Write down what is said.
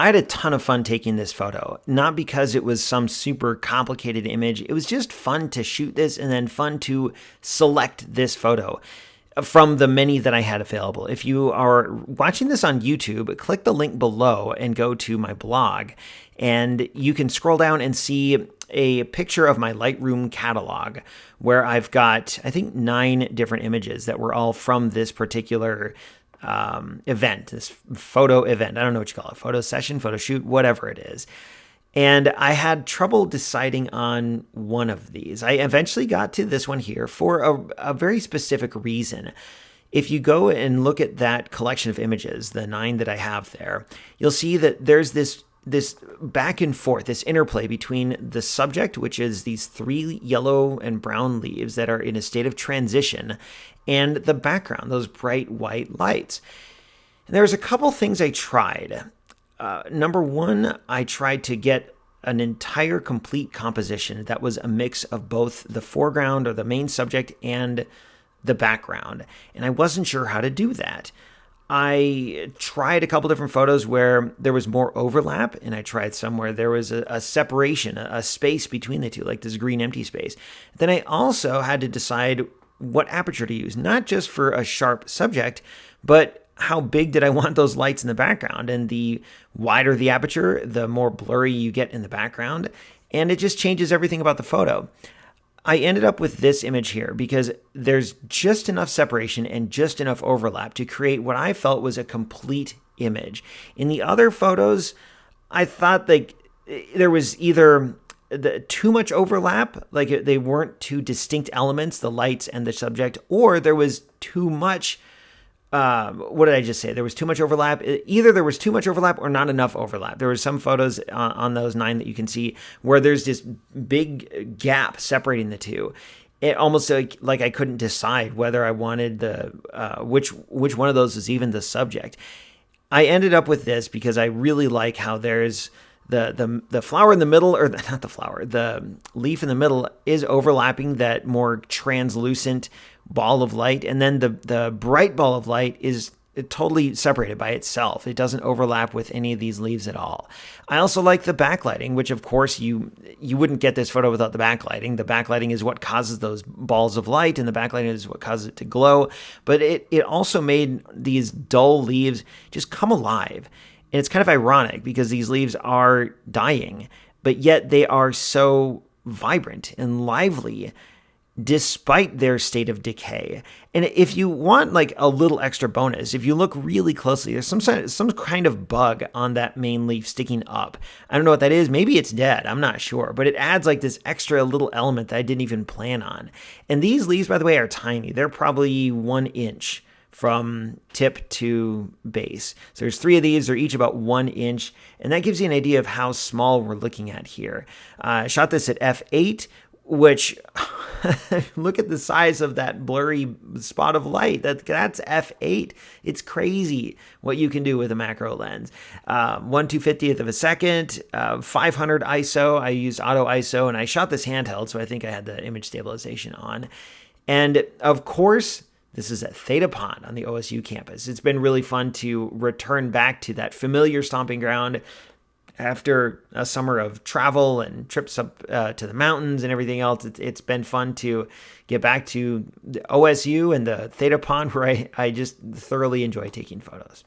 I had a ton of fun taking this photo, not because it was some super complicated image. It was just fun to shoot this and then fun to select this photo from the many that I had available. If you are watching this on YouTube, click the link below and go to my blog, and you can scroll down and see a picture of my Lightroom catalog where I've got, I think, 9 different images that were all from this particular event, this photo event. I don't know what you call it, photo session, photo shoot, whatever it is. And I had trouble deciding on one of these. I eventually got to this one here for a very specific reason. If you go and look at that collection of images, the 9 that I have there, you'll see that there's this back and forth, this interplay between the subject, which is these 3 yellow and brown leaves that are in a state of transition, and the background, those bright white lights. And there's a couple things I tried. Number one, I tried to get an entire complete composition that was a mix of both the foreground or the main subject and the background. And I wasn't sure how to do that. I tried a couple different photos where there was more overlap, and I tried some where there was a separation, a space between the two, like this green empty space. Then I also had to decide what aperture to use, not just for a sharp subject, but how big did I want those lights in the background? And the wider the aperture, the more blurry you get in the background, and it just changes everything about the photo. I ended up with this image here because there's just enough separation and just enough overlap to create what I felt was a complete image. In the other photos, I thought like there was either too much overlap, like they weren't two distinct elements, the lights and the subject, or there was too much what did I just say? There was too much overlap. Either there was too much overlap or not enough overlap. There were some photos on those 9 that you can see where there's this big gap separating the two. It almost like I couldn't decide whether I wanted the which one of those was even the subject. I ended up with this because I really like how there's the flower in the middle, or not the flower, the leaf in the middle is overlapping that more translucent ball of light, and then the bright ball of light is totally separated by itself. It doesn't overlap with any of these leaves at all. I also like the backlighting, which of course you wouldn't get this photo without the backlighting. The backlighting is what causes those balls of light, and the backlighting is what causes it to glow. But it also made these dull leaves just come alive. And it's kind of ironic because these leaves are dying, but yet they are so vibrant and lively despite their state of decay. And if you want like a little extra bonus, if you look really closely, there's some kind of bug on that main leaf sticking up. I don't know what that is. Maybe it's dead. I'm not sure. But it adds like this extra little element that I didn't even plan on. And these leaves, by the way, are tiny. They're probably 1 inch from tip to base. So there's 3 of these. They're each about 1 inch. And that gives you an idea of how small we're looking at here. I shot this at f8, which look at the size of that blurry spot of light. That's f8. It's crazy what you can do with a macro lens. 1/250th of a second, 500 ISO. I used auto ISO, and I shot this handheld, so I think I had the image stabilization on. And of course, this is at Theta Pond on the OSU campus. It's been really fun to return back to that familiar stomping ground after a summer of travel and trips up to the mountains and everything else. It's been fun to get back to the OSU and the Theta Pond, where I just thoroughly enjoy taking photos.